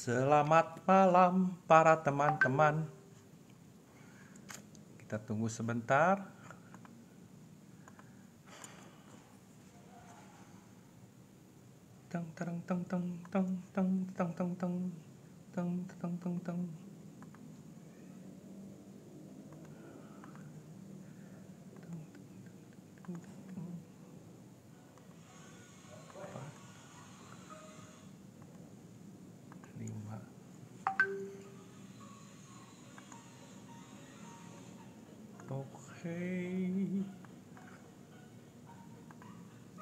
Selamat malam para teman-teman. Kita tunggu sebentar. Teng teng teng teng teng teng teng teng teng teng teng teng teng. Lima. Oke.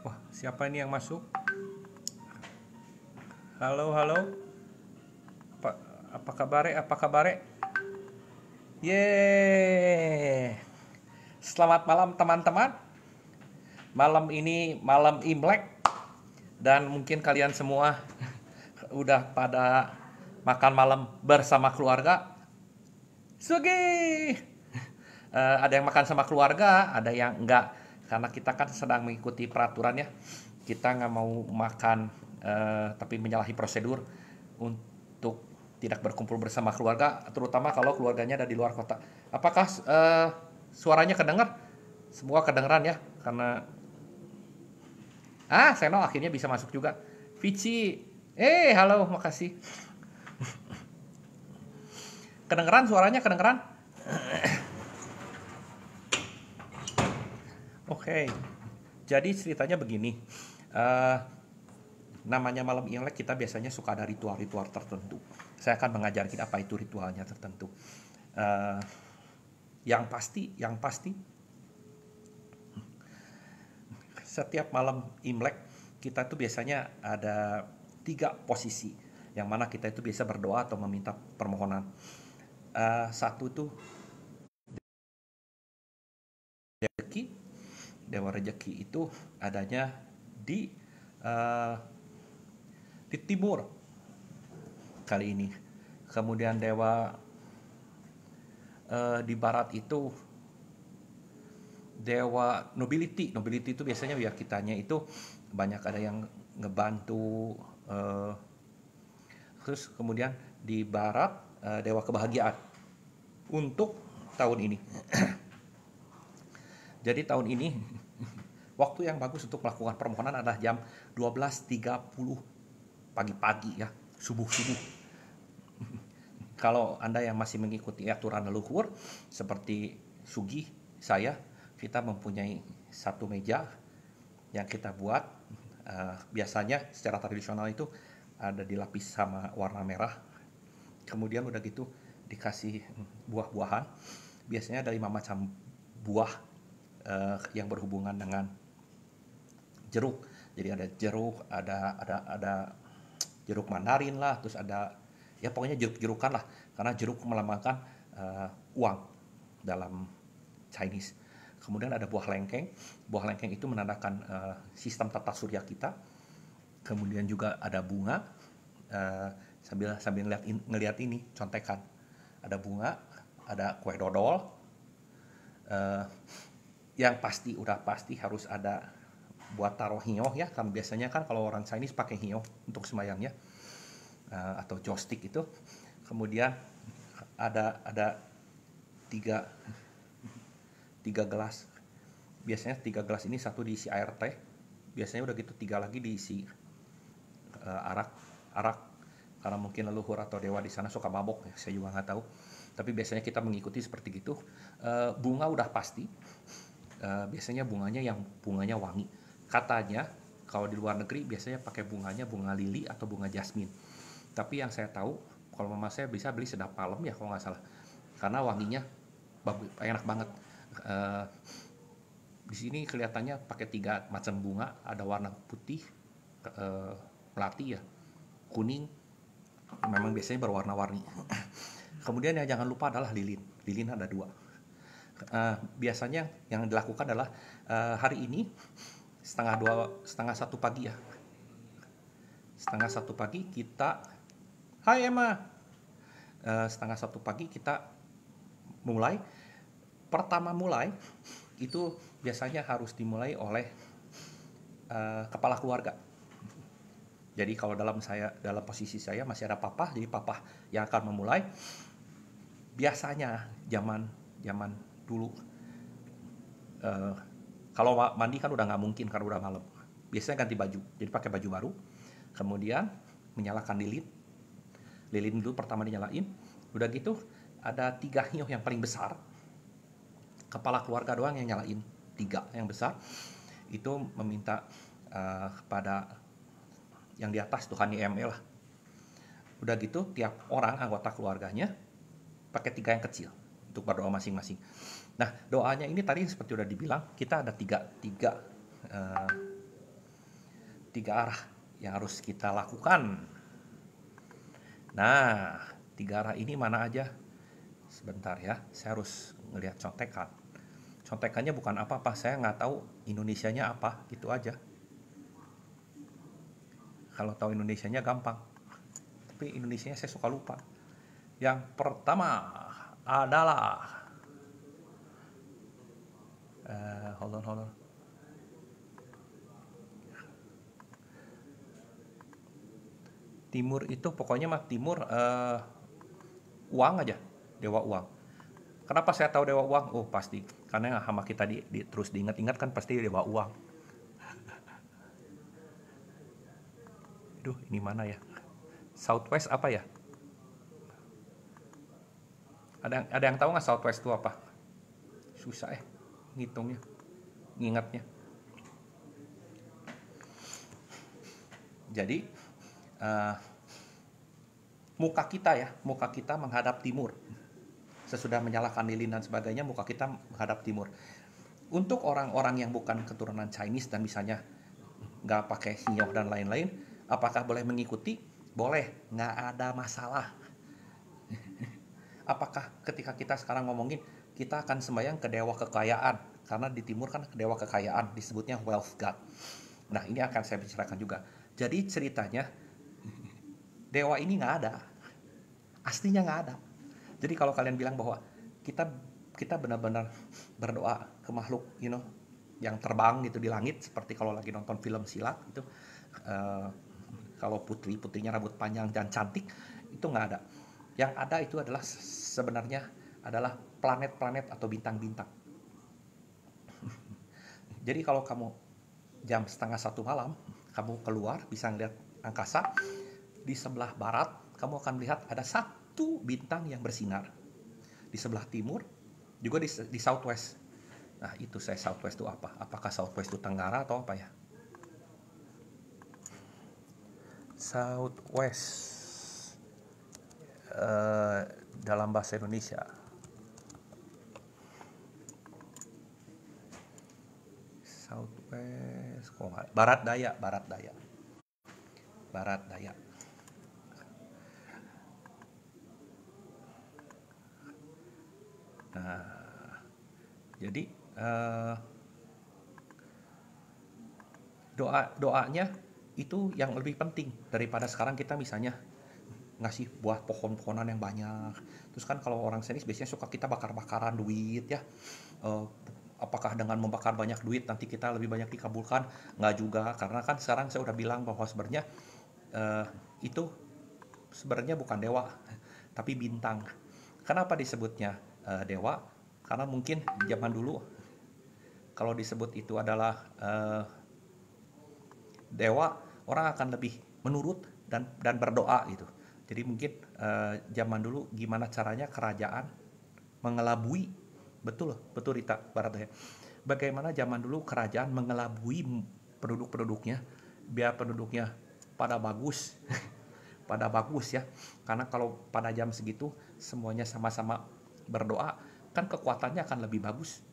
Wah, siapa ini yang masuk? Halo, halo. Apa kabare? Apa kabare? Yeay. Selamat malam teman-teman. Malam ini malam Imlek dan mungkin kalian semua udah pada makan malam bersama keluarga. Sugi. Ada yang makan sama keluarga, ada yang enggak. Karena kita kan sedang mengikuti peraturan ya. Kita nggak mau makan tapi menyalahi prosedur untuk tidak berkumpul bersama keluarga, terutama kalau keluarganya ada di luar kota. Apakah suaranya kedengar? Semua kedengeran ya, karena Seno akhirnya bisa masuk juga. Vici, halo, makasih. Kedengeran suaranya, kedengeran? Oke, jadi ceritanya begini. Namanya malam Imlek kita biasanya suka ada ritual-ritual tertentu. Saya akan mengajarkan apa itu ritualnya tertentu. Yang pasti, setiap malam Imlek kita tuh biasanya ada 3 posisi, yang mana kita itu biasa berdoa atau meminta permohonan. Satu tuh rezeki. Dewa rezeki itu adanya di timur kali ini. Kemudian dewa di barat itu dewa nobility. Nobility itu biasanya biar kitanya itu banyak ada yang ngebantu. Terus kemudian di barat dewa kebahagiaan untuk tahun ini. Jadi tahun ini waktu yang bagus untuk melakukan permohonan adalah jam 12.30 pagi-pagi ya, subuh-subuh. Kalau Anda yang masih mengikuti aturan leluhur seperti Sugi, saya, kita mempunyai satu meja yang kita buat. Biasanya secara tradisional itu ada dilapis sama warna merah. Kemudian udah gitu dikasih buah-buahan. Biasanya ada 5 macam buah yang berhubungan dengan jeruk. Jadi ada jeruk, ada jeruk mandarin lah, terus ada ya pokoknya jeruk-jerukan lah, karena jeruk melambangkan uang dalam Chinese. Kemudian ada buah lengkeng. Buah lengkeng itu menandakan sistem tata surya kita. Kemudian juga ada bunga. Sambil ngelihat ini contekan. Ada bunga, ada kue dodol. Yang udah pasti harus ada buat taruh hio ya, kan biasanya kan kalau orang Chinese pakai hio untuk sembayangnya, atau jostick itu. Kemudian ada tiga gelas. Biasanya 3 gelas ini satu diisi air teh. Biasanya udah gitu 3 lagi diisi arak. Karena mungkin leluhur atau dewa di sana suka mabok ya, saya juga nggak tahu. Tapi biasanya kita mengikuti seperti gitu. Bunga udah pasti. Biasanya bunganya wangi. Katanya kalau di luar negeri biasanya pakai bunganya bunga lili atau bunga jasmin. Tapi yang saya tahu, kalau mama saya bisa beli sedap palem ya kalau nggak salah. Karena wanginya enak banget. Di sini kelihatannya pakai 3 macam bunga, ada warna putih, melati ya, kuning, memang biasanya berwarna-warni. Kemudian yang jangan lupa adalah lilin. Lilin ada 2. Biasanya yang dilakukan adalah hari ini setengah 1 pagi ya. Setengah 1 pagi kita, Hai Emma. Setengah 1 pagi kita mulai. Pertama mulai itu biasanya harus dimulai oleh kepala keluarga. Jadi kalau dalam posisi saya masih ada papa, jadi papa yang akan memulai. Biasanya zaman dulu, kalau mandi kan udah nggak mungkin karena udah malam. Biasanya ganti baju, jadi pakai baju baru. Kemudian menyalakan lilin. Lilin dulu pertama dinyalain. Udah gitu ada 3 hiuh yang paling besar. Kepala keluarga doang yang nyalain 3 yang besar. Itu meminta kepada yang di atas, Tuhan YME lah. Udah gitu tiap orang anggota keluarganya pakai 3 yang kecil untuk berdoa masing-masing. Nah, doanya ini tadi seperti udah dibilang, kita ada tiga arah yang harus kita lakukan. Nah, 3 arah ini mana aja? Sebentar ya, saya harus ngelihat contekan. Contekannya bukan apa-apa, saya nggak tahu Indonesianya apa, gitu aja. Kalau tahu Indonesianya gampang, tapi Indonesianya saya suka lupa. Yang pertama adalah hold on. Timur itu pokoknya mah timur uang aja, dewa uang. Kenapa saya tahu dewa uang? Oh pasti, karena sama kita terus diingat-ingat kan pasti dewa uang. Aduh, ini mana ya? Southwest apa ya? Ada yang tahu nggak Southwest itu apa? Susah ngitungnya, ngingatnya. Jadi muka kita menghadap timur. Sesudah menyalakan lilin dan sebagainya, muka kita menghadap timur. Untuk orang-orang yang bukan keturunan Chinese dan misalnya nggak pakai hiyoh dan lain-lain, apakah boleh mengikuti? Boleh, nggak ada masalah. Apakah ketika kita sekarang ngomongin kita akan sembahyang ke dewa kekayaan, karena di timur kan dewa kekayaan disebutnya wealth god. Nah ini akan saya bicarakan juga. Jadi ceritanya dewa ini nggak ada, aslinya nggak ada. Jadi kalau kalian bilang bahwa kita benar-benar berdoa ke makhluk, yang terbang gitu di langit, seperti kalau lagi nonton film silat itu, kalau putrinya rambut panjang dan cantik, itu nggak ada. Yang ada itu adalah sebenarnya adalah planet-planet atau bintang-bintang. Jadi kalau kamu jam 12:30 malam, kamu keluar bisa ngeliat angkasa, di sebelah barat kamu akan melihat ada 1 bintang yang bersinar. Di sebelah timur, juga di southwest. Nah itu southwest itu apa? Apakah southwest itu tenggara atau apa ya? Southwest dalam bahasa Indonesia. Southwest, barat daya. Nah, jadi doanya itu yang lebih penting daripada sekarang kita misalnya ngasih buah pohon-pohonan yang banyak. Terus kan kalau orang Chinese biasanya suka kita bakar-bakaran duit ya. Apakah dengan membakar banyak duit nanti kita lebih banyak dikabulkan? Nggak juga, karena kan sekarang saya udah bilang bahwa sebenarnya itu sebenarnya bukan dewa, tapi bintang. Kenapa disebutnya dewa? Karena mungkin zaman dulu kalau disebut itu adalah dewa, orang akan lebih menurut dan berdoa gitu. Jadi mungkin zaman dulu gimana caranya kerajaan mengelabui, betul Rita Barataya. Bagaimana zaman dulu kerajaan mengelabui penduduk-penduduknya biar penduduknya pada bagus, pada bagus ya. Karena kalau pada jam segitu semuanya sama-sama berdoa, kan kekuatannya akan lebih bagus.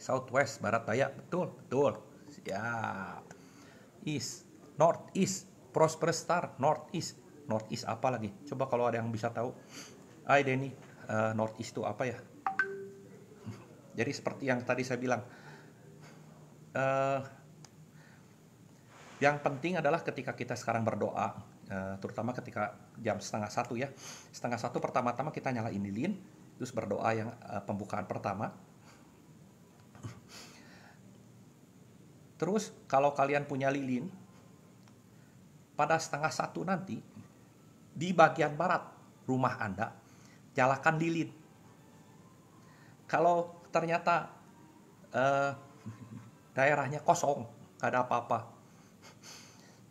Southwest, barat daya, betul. Ya. East, northeast, prosperous star, northeast apa lagi? Coba kalau ada yang bisa tahu. Denny, northeast itu apa ya? Jadi seperti yang tadi saya bilang, yang penting adalah ketika kita sekarang berdoa, terutama ketika jam 12:30 ya. 12:30 pertama-tama kita nyalain lilin, terus berdoa yang pembukaan pertama. Terus kalau kalian punya lilin, pada 12:30 nanti, di bagian barat rumah Anda, nyalakan lilin. Kalau ternyata eh, daerahnya kosong, gak ada apa-apa,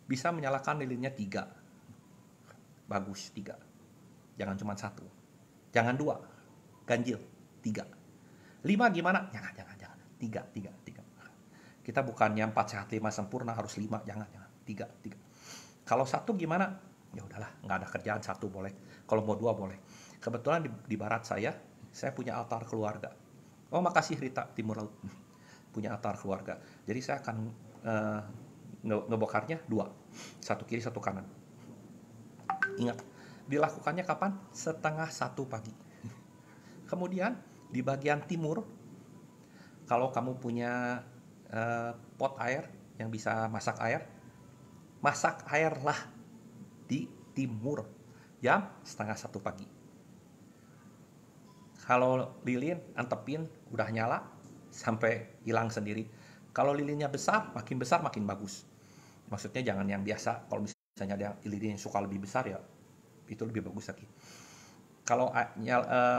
bisa menyalakan lilinnya 3. Bagus, 3. Jangan cuma 1. Jangan 2. Ganjil. 3. 5 gimana? Jangan. 3. Kita bukannya 4 sehat 5 sempurna harus 5. Jangan. 3. Kalau 1 gimana? Ya udahlah, nggak ada kerjaan, 1 boleh. Kalau mau 2 boleh. Kebetulan di barat saya punya altar keluarga. Oh, makasih Rita, Timur Laut. Punya altar keluarga. Jadi saya akan ngebokarnya 2. 1 kiri, 1 kanan. Ingat, dilakukannya kapan? 12:30 pagi. Kemudian di bagian timur, kalau kamu punya pot air yang bisa masak airlah di timur jam 12:30 pagi. Kalau lilin antepin udah nyala sampai hilang sendiri. Kalau lilinnya makin besar makin bagus. Maksudnya jangan yang biasa. Kalau misalnya ada lilin yang suka lebih besar, ya itu lebih bagus lagi. Kalau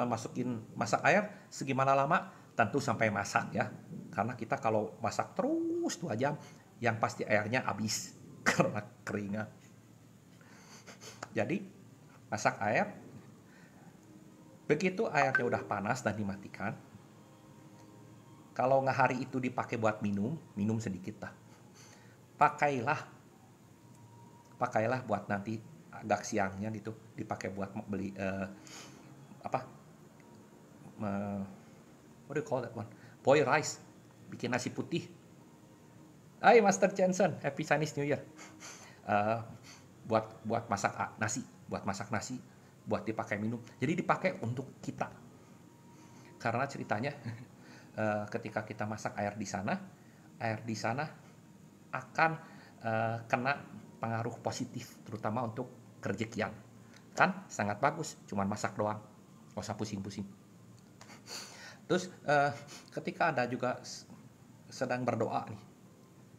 masukin masak air segimana lama? Tentu sampai masak ya. Karena kita kalau masak terus 2 jam, yang pasti airnya habis karena keringat. Jadi masak air, begitu airnya udah panas dan dimatikan. Kalau nggak hari itu dipakai buat minum sedikit lah. Pakailah buat nanti agak siangnya gitu, dipakai buat beli what do you call that one? Boil rice, bikin nasi putih. Hai Master Jensen, Happy Chinese New Year. Buat masak nasi, buat dipakai minum. Jadi dipakai untuk kita. Karena ceritanya ketika kita masak air di sana akan kena pengaruh positif, terutama untuk kerejekian. Kan sangat bagus, cuman masak doang, nggak usah pusing-pusing. Terus ketika Anda juga sedang berdoa nih,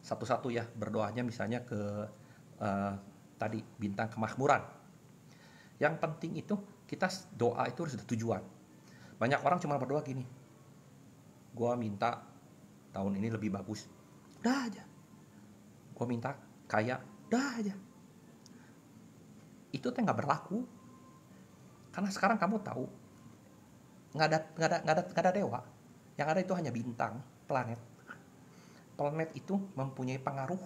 satu-satu ya, berdoanya misalnya ke tadi bintang kemakmuran. Yang penting itu kita doa itu harus ada tujuan. Banyak orang cuma berdoa gini, gua minta tahun ini lebih bagus, dah aja. Gua minta kaya, dah aja. Itu tuh nggak berlaku. Karena sekarang kamu tahu, nggak ada dewa. Yang ada itu hanya bintang, planet. Planet itu mempunyai pengaruh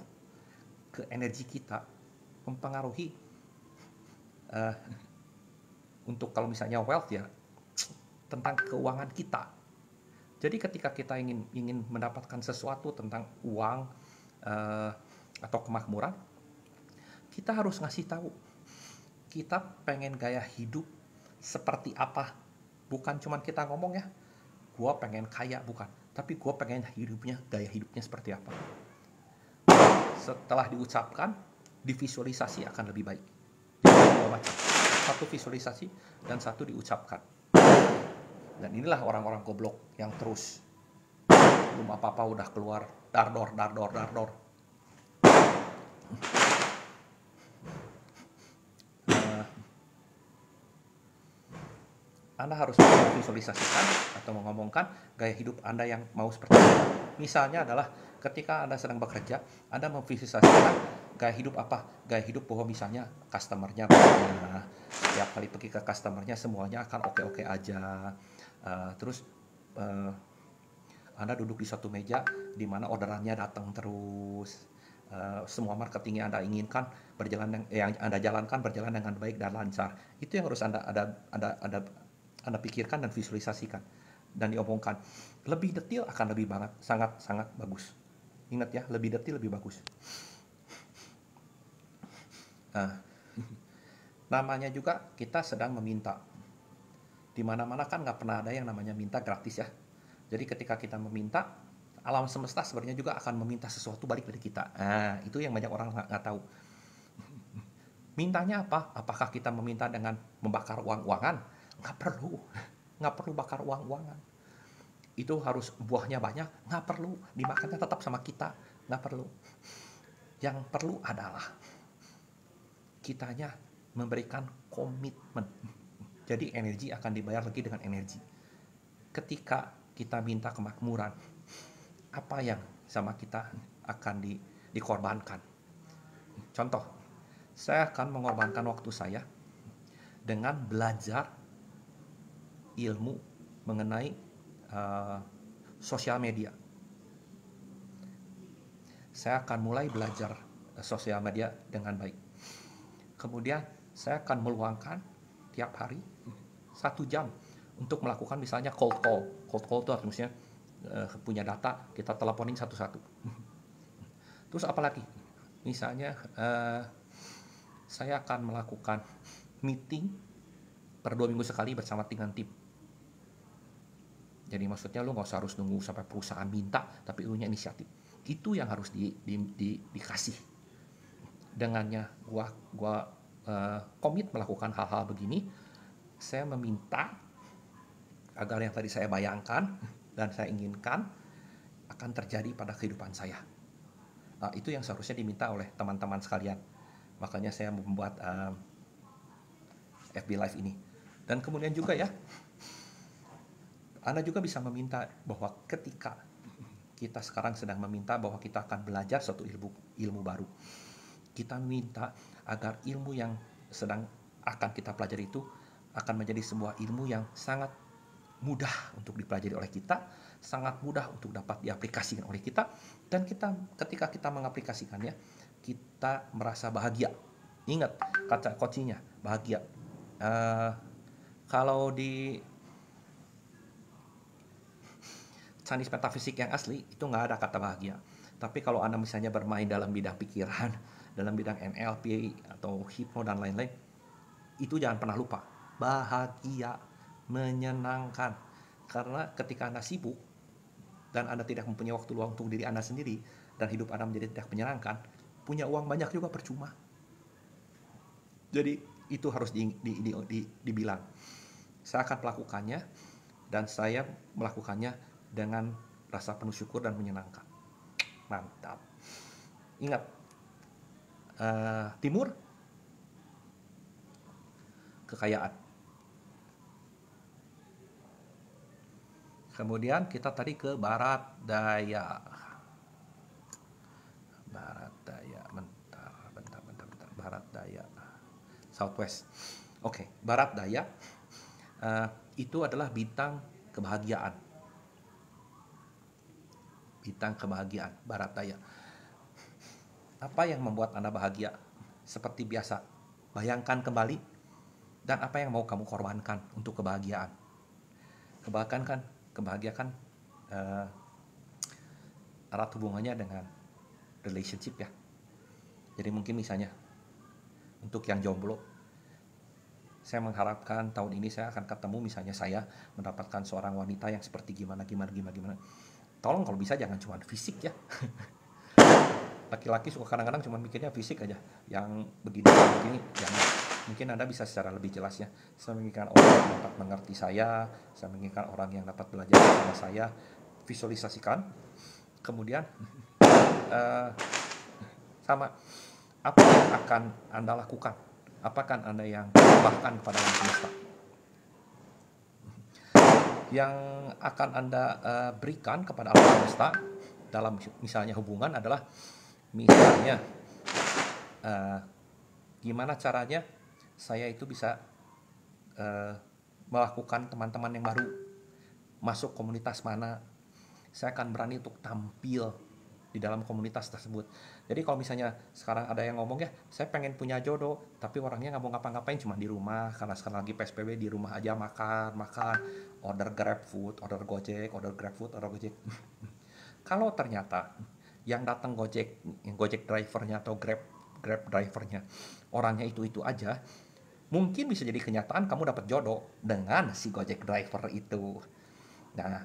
ke energi kita, mempengaruhi untuk kalau misalnya wealth ya, tentang keuangan kita. Jadi ketika kita ingin mendapatkan sesuatu tentang uang atau kemakmuran, kita harus ngasih tahu kita pengen gaya hidup seperti apa. Bukan cuma kita ngomong ya, gue pengen kaya, bukan. Tapi gue pengen gaya hidupnya seperti apa. Setelah diucapkan, divisualisasi akan lebih baik. Jadi 2 macam. 1 visualisasi dan 1 diucapkan. Dan inilah orang-orang goblok yang terus belum apa-apa udah keluar dardor. Anda harus visualisasikan atau mengomongkan gaya hidup Anda yang mau seperti apa. Misalnya adalah ketika Anda sedang bekerja, Anda memvisualisasikan gaya hidup apa? Gaya hidup bahwa misalnya customer-nya setiap kali pergi ke customer-nya semuanya akan oke-oke aja. Terus Anda duduk di suatu meja di mana orderannya datang terus. Semua marketing yang Anda inginkan yang Anda jalankan berjalan dengan baik dan lancar. Itu yang harus Anda pikirkan dan visualisasikan dan diomongkan. Lebih detail akan lebih banget, sangat bagus. Ingat ya, lebih detail lebih bagus. Namanya juga kita sedang meminta. Di mana-mana kan nggak pernah ada yang namanya minta gratis ya. Jadi ketika kita meminta, alam semesta sebenarnya juga akan meminta sesuatu balik dari kita. Itu yang banyak orang nggak tahu. Mintanya apa? Apakah kita meminta dengan membakar uang-uangan? Nggak perlu bakar uang-uangan. Itu harus buahnya banyak, nggak perlu, dimakannya tetap sama kita. nggak perlu. Yang perlu adalah kitanya memberikan komitmen. Jadi energi akan dibayar lagi dengan energi. Ketika kita minta kemakmuran, apa yang sama kita akan dikorbankan. Contoh, saya akan mengorbankan waktu saya dengan belajar ilmu mengenai sosial media. Saya akan mulai belajar sosial media dengan baik. Kemudian saya akan meluangkan tiap hari 1 jam untuk melakukan misalnya cold call. Cold call itu artinya punya data, kita teleponin satu-satu. Terus apalagi? Misalnya saya akan melakukan meeting per 2 minggu sekali bersama dengan tim. Jadi maksudnya lu nggak usah harus nunggu sampai perusahaan minta, tapi lu nya inisiatif. Itu yang harus dikasih. Dengannya gua komit melakukan hal-hal begini, saya meminta agar yang tadi saya bayangkan dan saya inginkan akan terjadi pada kehidupan saya. Nah, itu yang seharusnya diminta oleh teman-teman sekalian. Makanya saya membuat FB Live ini. Dan kemudian juga ya, Anda juga bisa meminta bahwa ketika kita sekarang sedang meminta bahwa kita akan belajar suatu ilmu baru, kita minta agar ilmu yang sedang akan kita pelajari itu akan menjadi sebuah ilmu yang sangat mudah untuk dipelajari oleh kita, sangat mudah untuk dapat diaplikasikan oleh kita, dan ketika kita mengaplikasikannya, kita merasa bahagia. Ingat kata kuncinya, bahagia. Kalau di Chinese metafisik yang asli itu nggak ada kata bahagia. Tapi kalau Anda misalnya bermain dalam bidang pikiran, dalam bidang NLP atau hipno dan lain-lain, itu jangan pernah lupa bahagia, menyenangkan. Karena ketika Anda sibuk dan Anda tidak mempunyai waktu luang untuk diri Anda sendiri dan hidup Anda menjadi tidak menyenangkan, punya uang banyak juga percuma. Jadi itu harus dibilang. Saya akan melakukannya dan saya melakukannya dengan rasa penuh syukur dan menyenangkan. Mantap. Ingat, timur, kekayaan. Kemudian kita tadi ke barat daya. Barat daya, bentar. Barat daya. Southwest. Oke, barat daya itu adalah bintang kebahagiaan. Bintang kebahagiaan, barat daya. Apa yang membuat Anda bahagia? Seperti biasa, bayangkan kembali, dan apa yang mau kamu korbankan untuk kebahagiaan. Kebahagiaan erat hubungannya dengan relationship ya. Jadi mungkin misalnya untuk yang jomblo, saya mengharapkan tahun ini saya akan ketemu, misalnya saya mendapatkan seorang wanita yang seperti gimana. Tolong kalau bisa jangan cuma fisik ya. Laki-laki suka kadang-kadang cuma mikirnya fisik aja, yang begini, jangan. Mungkin Anda bisa secara lebih jelas ya. Saya menginginkan orang yang dapat mengerti saya menginginkan orang yang dapat belajar bersama saya. Visualisasikan. Kemudian sama, apa yang akan Anda lakukan? Apakah Anda yang bahkan kepada alam semesta? Yang akan Anda berikan kepada alam semesta dalam misalnya hubungan adalah misalnya gimana caranya saya itu bisa melakukan teman-teman yang baru, masuk komunitas mana, saya akan berani untuk tampil di dalam komunitas tersebut. Jadi kalau misalnya sekarang ada yang ngomong ya, saya pengen punya jodoh, tapi orangnya nggak mau ngapa-ngapain, cuma di rumah, karena sekarang lagi PSBB, di rumah aja makan, order GrabFood, order Gojek, order GrabFood, order Gojek. Kalau ternyata yang datang Gojek drivernya atau Grab drivernya orangnya itu aja, mungkin bisa jadi kenyataan kamu dapat jodoh dengan si Gojek driver itu. Nah,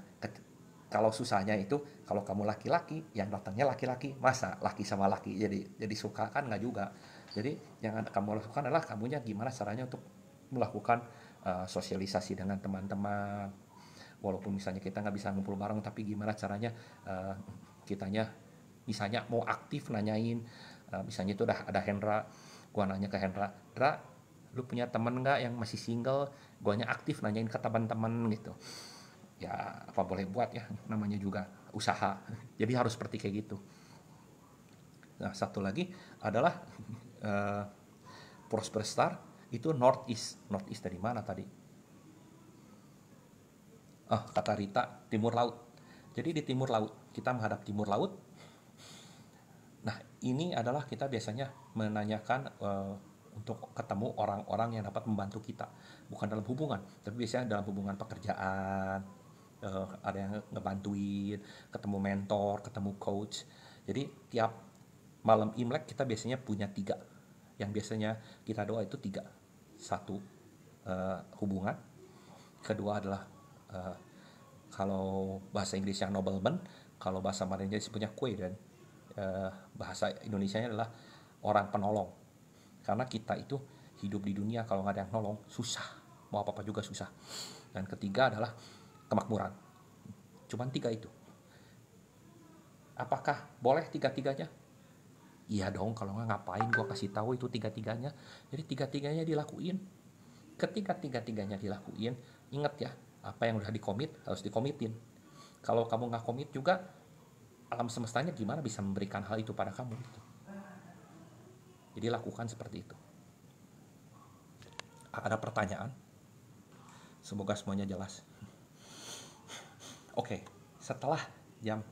kalau susahnya itu, kalau kamu laki-laki, yang datangnya laki-laki, masa laki sama laki jadi suka, kan nggak juga. Jadi yang kamu lakukan adalah kamunya gimana caranya untuk melakukan sosialisasi dengan teman-teman. Walaupun misalnya kita nggak bisa ngumpul bareng, tapi gimana caranya kitanya Misalnya mau aktif nanyain, misalnya itu udah ada Hendra, gua nanya ke Hendra, Dra, lu punya temen nggak yang masih single? Guanya aktif nanyain ke teman-teman gitu. Ya apa boleh buat ya, namanya juga usaha. Jadi harus seperti kayak gitu. Nah satu lagi adalah uh, Prosper Star itu Northeast. Northeast dari mana tadi? Kata Rita, timur laut. Jadi di timur laut, kita menghadap timur laut. Nah, ini adalah kita biasanya menanyakan untuk ketemu orang-orang yang dapat membantu kita. Bukan dalam hubungan, tapi biasanya dalam hubungan pekerjaan, ada yang ngebantuin, ketemu mentor, ketemu coach. Jadi tiap malam Imlek kita biasanya punya 3. Yang biasanya kita doa itu 3. Satu, hubungan. Kedua adalah kalau bahasa Inggrisnya nobleman, kalau bahasa Mandarin disebutnya kue, dan bahasa Indonesianya adalah orang penolong. Karena kita itu hidup di dunia kalau nggak ada yang nolong susah, mau apa-apa juga susah. Dan ketiga adalah kemakmuran. Cuman 3 itu. Apakah boleh 3-tiganya? Iya dong, kalau nggak ngapain gua kasih tahu itu 3-tiganya. Jadi 3-tiganya dilakuin. Ketika 3-tiganya dilakuin, ingat ya, apa yang udah dikomit harus dikomitin. Kalau kamu nggak komit juga, alam semestanya gimana bisa memberikan hal itu pada kamu gitu. Jadi lakukan seperti itu. Ada pertanyaan? Semoga semuanya jelas. Oke, setelah jam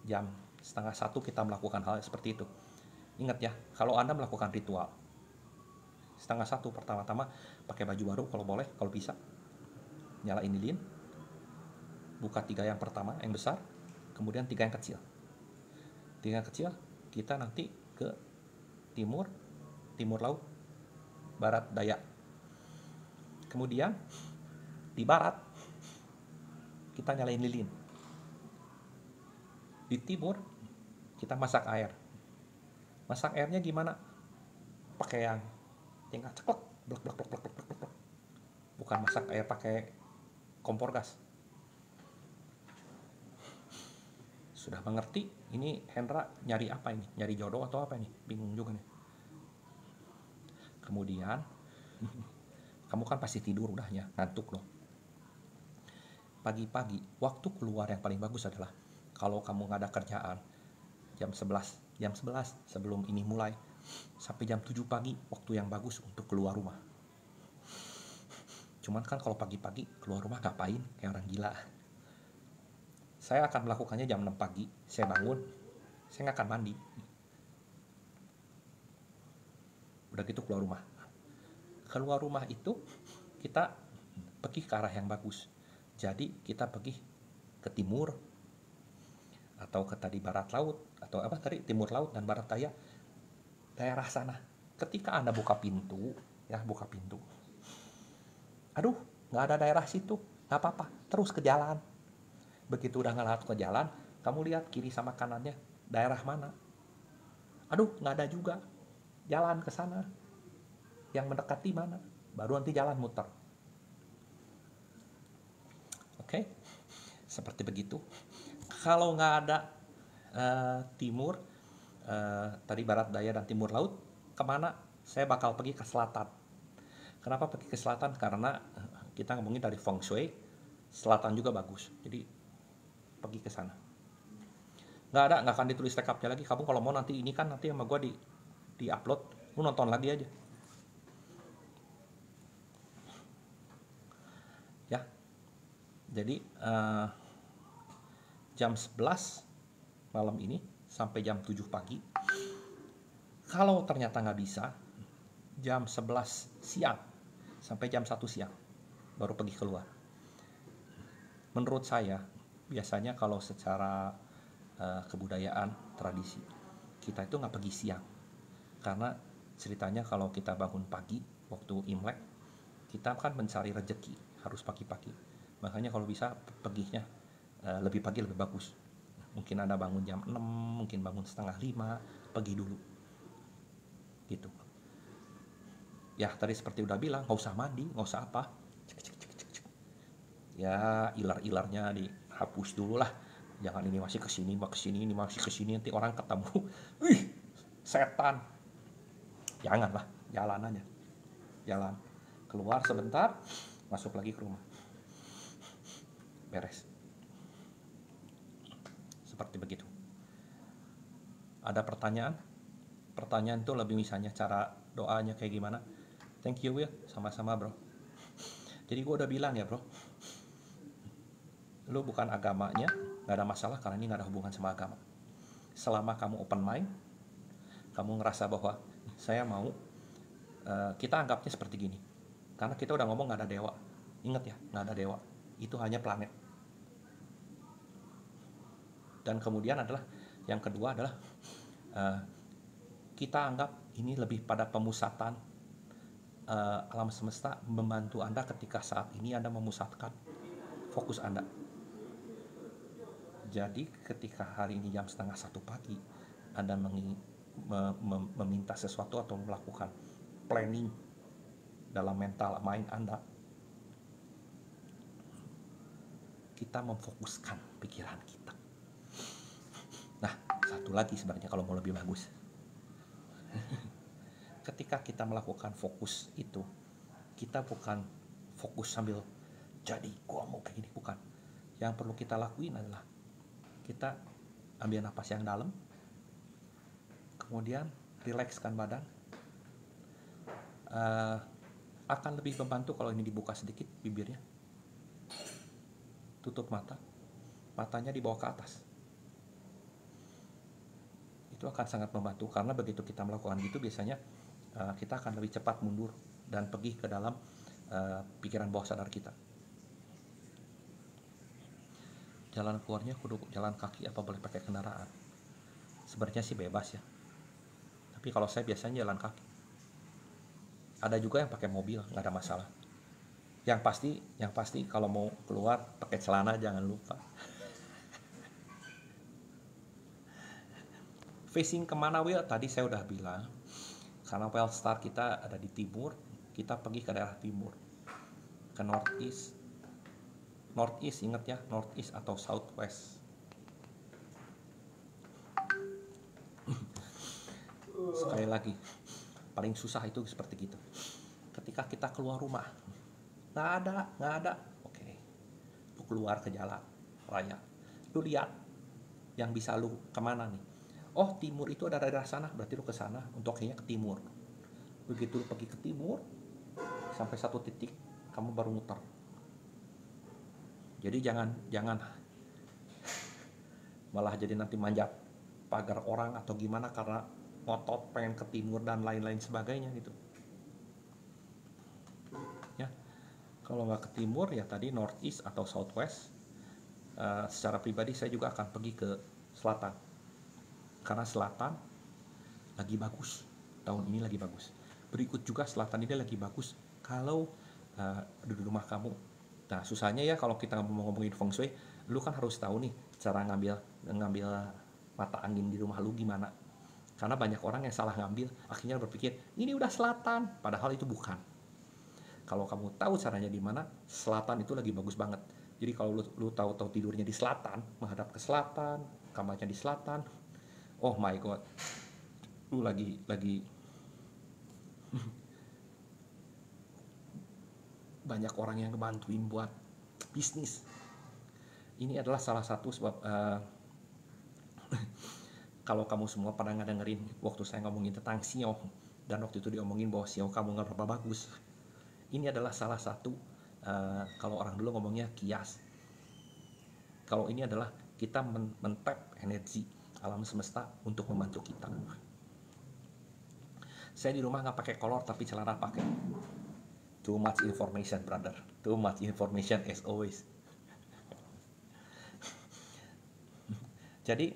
12:30 kita melakukan hal seperti itu. Ingat ya, kalau Anda melakukan ritual 12:30 pertama-tama pakai baju baru kalau boleh, kalau bisa. Nyalain lilin, buka 3 yang pertama, yang besar, kemudian 3 yang kecil. 3 yang kecil, kita nanti ke timur laut, barat daya. Kemudian di barat kita nyalain lilin. Di timur kita masak air. Masak airnya gimana? Pakai yang tinggal ceklek, blek blek blek blek blek blek. Bukan masak air pakai kompor gas. Sudah mengerti? Ini Hendra nyari apa ini? Nyari jodoh atau apa ini? Bingung juga nih. Kemudian kamu kan pasti tidur udahnya, ngantuk loh. Pagi-pagi, waktu keluar yang paling bagus adalah kalau kamu nggak ada kerjaan, jam 11 sebelum ini mulai, sampai jam 7 pagi, waktu yang bagus untuk keluar rumah. Cuman kan kalau pagi-pagi keluar rumah ngapain? Kayak orang gila. Saya akan melakukannya jam 6 pagi, saya bangun, saya nggak akan mandi. Udah gitu keluar rumah. Keluar rumah itu kita pergi ke arah yang bagus. Jadi kita pergi ke timur, atau ke tadi barat laut, atau apa tadi, timur laut dan barat daya, daerah sana. Ketika Anda buka pintu, aduh nggak ada daerah situ, nggak apa-apa, terus ke jalan. Begitu udah ngelewat ke jalan, kamu lihat kiri sama kanannya daerah mana. Aduh nggak ada juga, jalan ke sana, yang mendekati mana, baru nanti jalan muter. Oke, seperti begitu. Kalau nggak ada timur, tadi barat daya dan timur laut, kemana? Saya bakal pergi ke selatan. Kenapa pergi ke selatan? Karena kita ngomongin dari feng shui, selatan juga bagus. Jadi pergi ke sana. Nggak akan ditulis rekapnya lagi. Kamu kalau mau nanti ini kan nanti sama gue di upload, lu nonton lagi aja. Ya, jadi jam 11 malam ini sampai jam 7 pagi. Kalau ternyata nggak bisa, jam 11 siang sampai jam 1 siang baru pergi keluar. Menurut saya, biasanya kalau secara kebudayaan, tradisi, kita itu nggak pergi siang. Karena ceritanya kalau kita bangun pagi, waktu Imlek, kita kan mencari rezeki, harus pagi-pagi. Makanya kalau bisa perginya lebih pagi lebih bagus. Mungkin Anda bangun jam 6, mungkin bangun setengah 5, pergi dulu. Gitu. Ya tadi seperti udah bilang, nggak usah mandi, nggak usah apa. Ya ilar-ilarnya dihapus dulu lah. Jangan ini masih kesini, ini masih kesini, nanti orang ketemu, wih, setan. Janganlah, jalan aja. Jalan, keluar sebentar, masuk lagi ke rumah. Beres. Seperti begitu. Ada pertanyaan? Pertanyaan itu lebih misalnya cara doanya kayak gimana? Thank you Will, sama-sama bro. Jadi gue udah bilang ya bro, lu bukan agamanya, gak ada masalah karena ini gak ada hubungan sama agama. Selama kamu open mind, kamu ngerasa bahwa saya mau, kita anggapnya seperti gini. Karena kita udah ngomong gak ada dewa. Ingat ya, gak ada dewa. Itu hanya planet. Dan kemudian adalah, yang kedua adalah, kita anggap ini lebih pada pemusatan alam semesta membantu Anda ketika saat ini Anda memusatkan fokus Anda. Jadi ketika hari ini jam 12:30 pagi Anda meminta sesuatu atau melakukan planning dalam mental mind Anda, kita memfokuskan pikiran kita. Nah, satu lagi sebenarnya kalau mau lebih bagus. Ketika kita melakukan fokus itu, kita bukan fokus sambil jadi gua mau kayak gini, bukan. Yang perlu kita lakuin adalah kita ambil napas yang dalam, kemudian rilekskan badan. Akan lebih membantu kalau ini dibuka sedikit bibirnya, tutup mata, matanya dibawa ke atas. Itu akan sangat membantu karena begitu kita melakukan gitu biasanya kita akan lebih cepat mundur dan pergi ke dalam pikiran bawah sadar kita. Jalan keluarnya kudu jalan kaki apa boleh pakai kendaraan? Sebenarnya sih bebas ya. Tapi kalau saya biasanya jalan kaki. Ada juga yang pakai mobil, nggak ada masalah. Yang pasti kalau mau keluar pakai celana jangan lupa. Facing kemana Will? Tadi saya udah bilang. Karena well star kita ada di timur, kita pergi ke daerah timur, ke northeast. Northeast, ingat ya, northeast atau southwest. Sekali lagi, paling susah itu seperti gitu. Ketika kita keluar rumah, nggak ada, oke, lu keluar ke jalan raya, lu lihat yang bisa lu kemana nih. Oh, timur itu ada daerah sana, berarti lu ke sana, untuk akhirnya ke timur. Begitu lu pergi ke timur, sampai satu titik, kamu baru muter. Jadi jangan malah jadi nanti manjat pagar orang atau gimana karena ngotot pengen ke timur dan lain-lain sebagainya gitu. Ya, kalau nggak ke timur ya tadi northeast atau southwest. Secara pribadi saya juga akan pergi ke selatan. Karena selatan lagi bagus, tahun ini lagi bagus. Berikut juga selatan ini lagi bagus kalau di rumah kamu. Nah susahnya ya kalau kita ngomongin feng shui, lu kan harus tahu nih cara ngambil mata angin di rumah lu gimana. Karena banyak orang yang salah ngambil, akhirnya berpikir ini udah selatan, padahal itu bukan. Kalau kamu tahu caranya di mana, selatan itu lagi bagus banget. Jadi kalau lu tahu tidurnya di selatan, menghadap ke selatan, kamarnya di selatan, oh my god, lu lagi banyak orang yang ngebantuin buat bisnis. Ini adalah salah satu sebab kalau kamu semua pernah dengerin waktu saya ngomongin tentang SEO dan waktu itu diomongin bahwa SEO kamu nggak berapa bagus. Ini adalah salah satu kalau orang dulu ngomongnya kias. Kalau ini adalah kita men-tap energi alam semesta untuk membantu kita. Saya di rumah nggak pakai kolor tapi celana pakai. Too much information brother, too much information as always. Jadi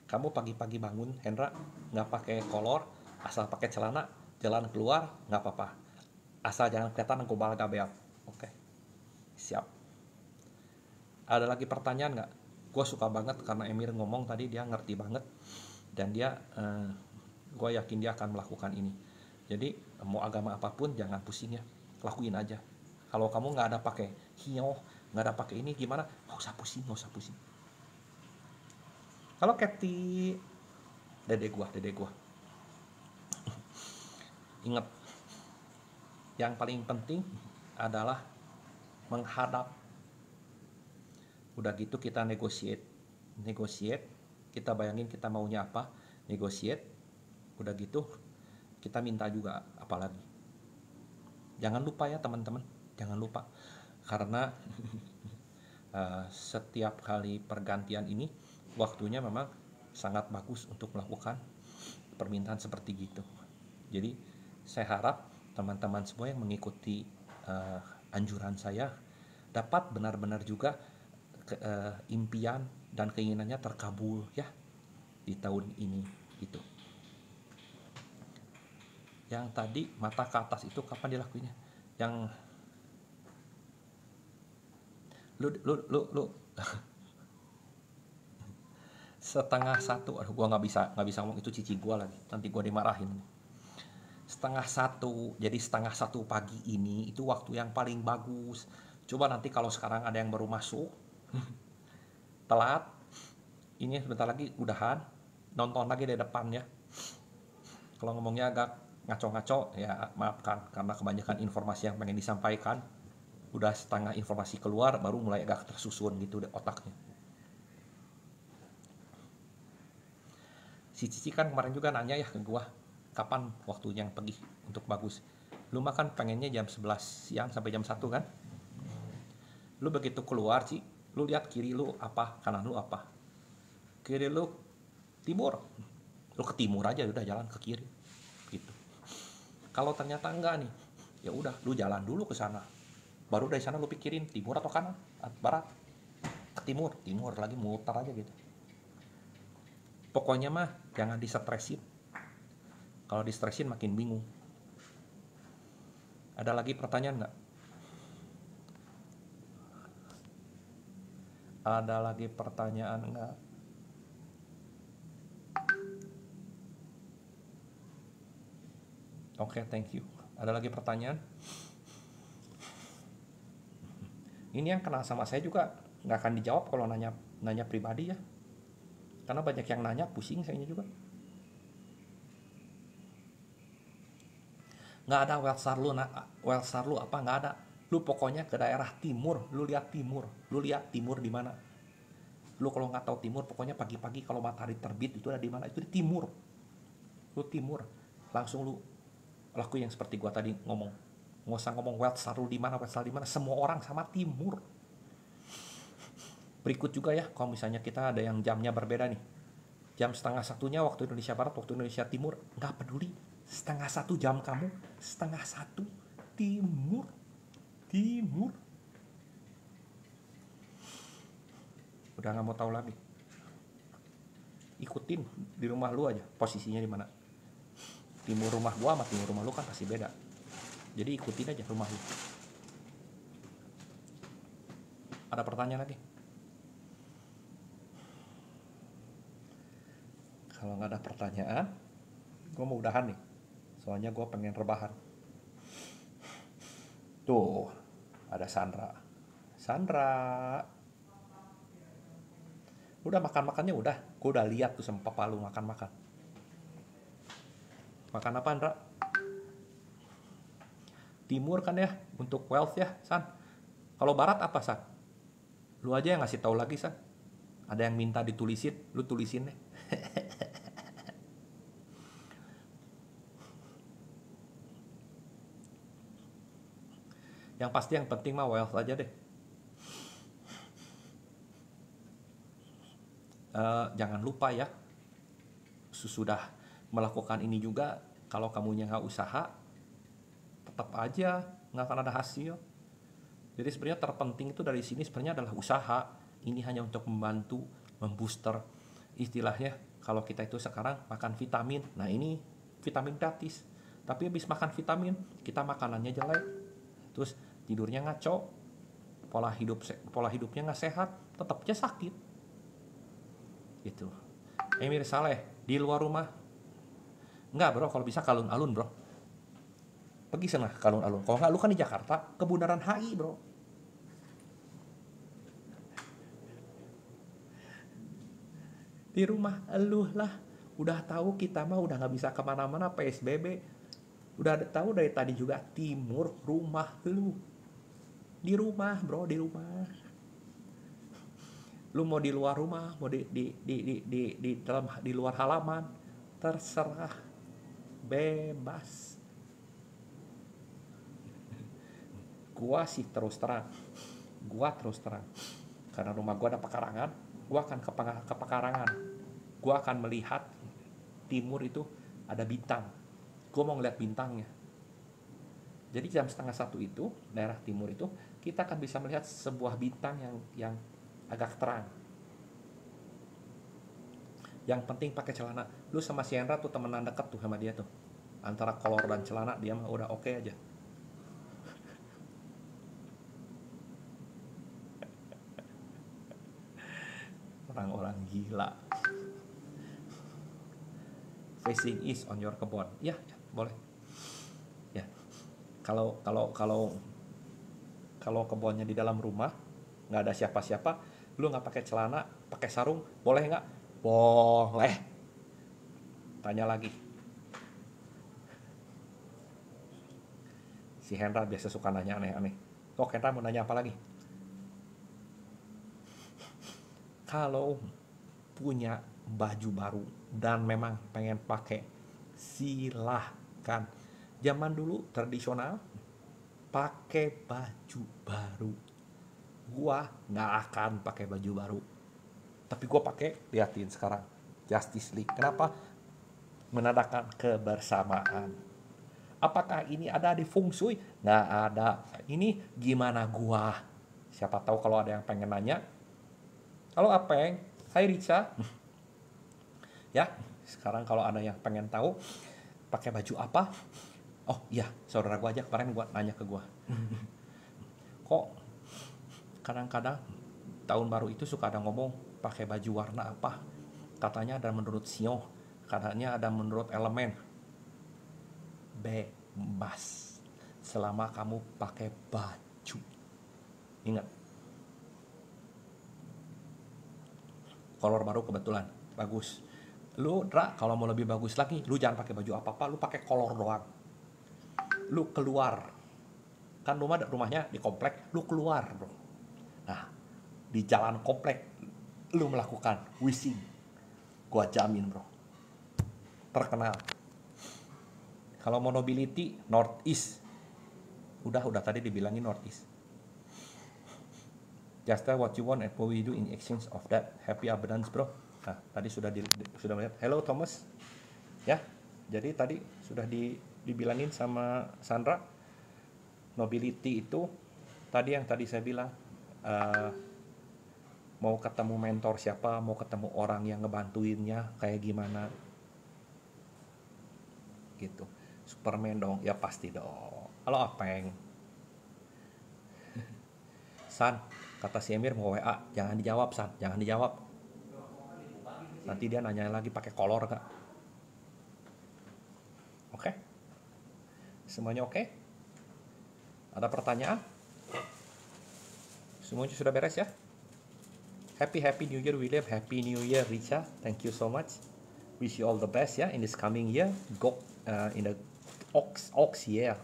kamu pagi-pagi bangun Hendra nggak pakai kolor, asal pakai celana, jalan keluar nggak apa-apa, asal jangan kelihatan gobal gabeak. Oke, siap. Ada lagi pertanyaan nggak? Gue suka banget karena Emir ngomong tadi dia ngerti banget dan dia gue yakin dia akan melakukan ini. Jadi mau agama apapun jangan pusing ya, lakuin aja. Kalau kamu nggak ada pakai hio, nggak ada pakai ini gimana, nggak usah pusing, nggak usah pusing. Kalau Kathy, dede gua ingat, yang paling penting adalah menghadap. Udah gitu kita negotiate, kita bayangin kita maunya apa, negotiate. Udah gitu kita minta juga apalagi. Jangan lupa ya teman-teman, jangan lupa, karena setiap kali pergantian ini waktunya memang sangat bagus untuk melakukan permintaan seperti gitu. Jadi saya harap teman-teman semua yang mengikuti anjuran saya dapat benar-benar juga impian dan keinginannya terkabul ya di tahun ini gitu. Yang tadi mata ke atas itu kapan dilakuinnya? Yang lu setengah satu, aduh gua nggak bisa ngomong, itu cici gua lagi, nanti gua dimarahin. Setengah satu, jadi setengah satu pagi ini itu waktu yang paling bagus. Coba nanti kalau sekarang ada yang baru masuk telat, ini sebentar lagi udahan, nonton lagi dari depan ya. Kalau ngomongnya agak ngaco-ngaco ya maafkan, karena kebanyakan informasi yang pengen disampaikan, udah setengah informasi keluar baru mulai agak tersusun gitu deh otaknya. Si Cici kan kemarin juga nanya ya ke gua, kapan waktunya yang pergi untuk bagus. Lu makan pengennya jam 11 siang sampai jam 1 kan? Lu begitu keluar Ci, lu lihat kiri lu apa, kanan lu apa. Kiri lu timur, lu ke timur aja, udah jalan ke kiri gitu. Kalau ternyata enggak nih, ya udah lu jalan dulu ke sana, baru dari sana lu pikirin timur atau kanan, barat, ke timur lagi, muter aja gitu. Pokoknya mah jangan disetresin. Kalau distresin makin bingung. Ada lagi pertanyaan nggak? Ada lagi pertanyaan nggak? Oke, thank you. Ada lagi pertanyaan? Ini yang kenal sama saya juga nggak akan dijawab kalau nanya pribadi ya. Karena banyak yang nanya, pusing sayanya juga. Nggak ada Welsar lu apa, nggak ada. Lu pokoknya ke daerah timur, lu lihat timur di mana. Lu kalau nggak tahu timur, pokoknya pagi-pagi kalau matahari terbit itu ada di mana, itu di timur. Lu timur, langsung lu lakuin yang seperti gua tadi ngomong. Nggak usah ngomong Welsar lu di mana, semua orang sama timur. Berikut juga ya, kalau misalnya kita ada yang jamnya berbeda nih, jam setengah satunya waktu Indonesia Barat, waktu Indonesia Timur, nggak peduli. Setengah satu jam kamu, setengah satu timur. Udah nggak mau tahu lagi. Ikutin di rumah lu aja, posisinya di mana. Timur rumah gua sama timur rumah lu kan pasti beda. Jadi ikutin aja rumah lu. Ada pertanyaan lagi? Kalau nggak ada pertanyaan, gue mau udahan nih. Soalnya gue pengen rebahan. Tuh, ada Sandra. Udah makan-makannya udah. Gue udah lihat tuh sama papa lu makan-makan. Makan apa, Andra? Timur kan ya, untuk wealth ya, San. Kalau barat apa, San? Lu aja yang ngasih tahu lagi, San. Ada yang minta ditulisin, lu tulisin deh. Yang pasti yang penting mah wealth aja deh. Jangan lupa ya, sesudah melakukan ini juga, kalau kamunya nggak usaha, tetap aja nggak akan ada hasil. Jadi sebenarnya terpenting itu dari sini sebenarnya adalah usaha. Ini hanya untuk membantu, membooster. Istilahnya kalau kita itu sekarang makan vitamin, nah ini vitamin gratis. Tapi habis makan vitamin, kita makanannya jelek, terus tidurnya ngaco, pola hidupnya nggak sehat, tetap aja sakit. Gitu. Emir Saleh, di luar rumah? Enggak bro, kalau bisa kalun-alun bro. Pergi sana kalun-alun. Kalau nggak, lu kan di Jakarta, ke Bundaran HI bro. Di rumah elu lah. Udah tahu kita mah udah nggak bisa kemana-mana PSBB. Udah tahu dari tadi juga timur rumah lu. Di rumah bro, di rumah. Lu mau di luar rumah, mau di dalam di luar halaman, terserah, bebas. Gua terus terang, karena rumah gua ada pekarangan, gua akan ke pekarangan. Gua akan melihat timur itu ada bintang. Gua mau ngeliat bintangnya. Jadi jam 12:30 itu, daerah timur itu, kita akan bisa melihat sebuah bintang yang agak terang. Yang penting pakai celana. Lu sama si Hendra tuh temenan deket tuh sama dia tuh. Antara kolor dan celana dia mah udah oke aja. Orang-orang gila. Facing east on your kebon. Ya, boleh. Ya. Kalau kebunnya di dalam rumah, nggak ada siapa-siapa, lu nggak pakai celana, pakai sarung, boleh nggak? Boleh. Tanya lagi. Si Hendra biasa suka nanya aneh-aneh. Kok Hendra mau nanya apa lagi? Kalau punya baju baru dan memang pengen pakai, silahkan. Zaman dulu tradisional, pakai baju baru. Gua nggak akan pakai baju baru. Tapi gua pakai, liatin sekarang, Justice League. Kenapa? Menandakan kebersamaan. Apakah ini ada di Feng Shui? Nggak ada. Ini gimana gua? Siapa tahu kalau ada yang pengen nanya. Halo Apeng, hai Rica. Ya, sekarang kalau ada yang pengen tahu pakai baju apa? Oh iya, saudara gua aja kemarin gua nanya ke gua. Kok kadang-kadang tahun baru itu suka ada ngomong pakai baju warna apa? Katanya ada menurut Sio, katanya ada menurut elemen. Bebas selama kamu pakai baju. Ingat, kolor baru kebetulan bagus. Lu Dra, kalau mau lebih bagus lagi, lu jangan pakai baju apa-apa, lu pakai kolor doang. Lu keluar, kan rumahnya di komplek, lu keluar bro. Nah, di jalan komplek lu melakukan wishing, gua jamin bro, terkenal. Kalau mau nobility, northeast, udah tadi dibilangin northeast. Just tell what you want and what we do in exchange of that. Happy abundance bro. Nah, tadi sudah melihat. Hello Thomas. Ya, jadi tadi sudah dibilangin sama Sandra. Nobility itu tadi yang tadi saya bilang, mau ketemu mentor siapa, mau ketemu orang yang ngebantuinnya kayak gimana, gitu. Superman dong, ya pasti dong. Halo Apeng. San, kata si Emir mau WA, jangan dijawab San, jangan dijawab. Nanti dia nanya lagi pakai kolor gak? Oke? Semuanya oke? Ada pertanyaan? Semuanya sudah beres ya? Happy New Year William, Happy New Year Richa, thank you so much. Wish you all the best ya in this coming year. Go in the ox year.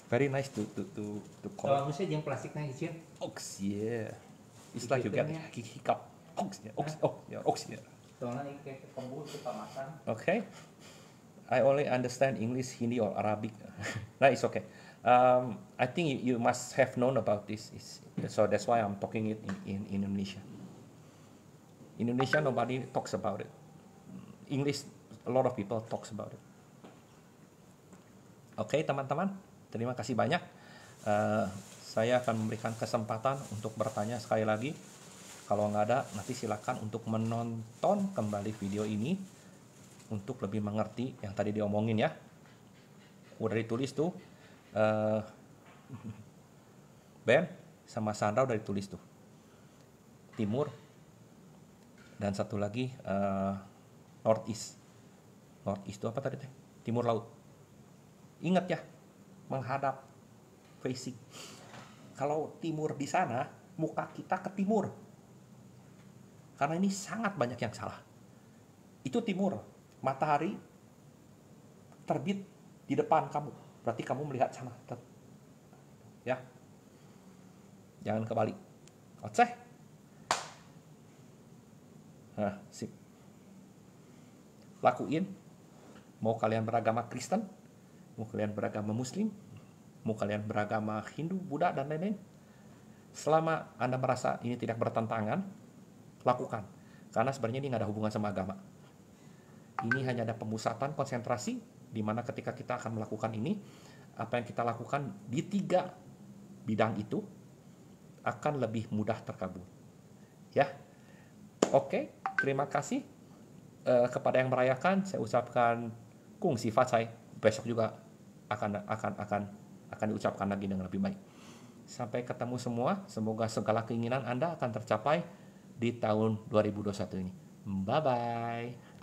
Very nice to call. Kalau misalnya yang plastik naik sih. Ox yeah. It's like you get hiccup. Ox yeah. Soalnya ini kayak kembul suka makan. Okay. I only understand English, Hindi or Arabic. No, it's okay. I think you must have known about this. So that's why I'm talking it in Indonesia. Indonesia nobody talks about it. English a lot of people talks about it. Oke, teman-teman, terima kasih banyak. Saya akan memberikan kesempatan untuk bertanya sekali lagi. Kalau nggak ada, nanti silakan untuk menonton kembali video ini untuk lebih mengerti yang tadi diomongin ya. Udah ditulis tuh. Ben sama Sandra udah ditulis tuh. Timur dan satu lagi northeast. Northeast itu apa tadi teh? Timur laut. Ingat ya, menghadap facing. Kalau timur di sana, muka kita ke timur. Karena ini sangat banyak yang salah. Itu timur, matahari terbit di depan kamu. Berarti kamu melihat sana. Ya. Jangan kebalik. Oke. Nah, sip. Lakuin. Mau kalian beragama Kristen, mau kalian beragama Muslim, mau kalian beragama Hindu, Buddha, dan lain-lain. Selama Anda merasa ini tidak bertentangan, lakukan. Karena sebenarnya ini nggak ada hubungan sama agama. Ini hanya ada pemusatan konsentrasi, di mana ketika kita akan melakukan ini, apa yang kita lakukan di 3 bidang itu akan lebih mudah terkabul. Ya, oke, terima kasih kepada yang merayakan. Saya ucapkan Kung Sifat saya besok juga akan diucapkan lagi dengan lebih baik. Sampai ketemu semua. Semoga segala keinginan Anda akan tercapai di tahun 2021 ini. Bye bye.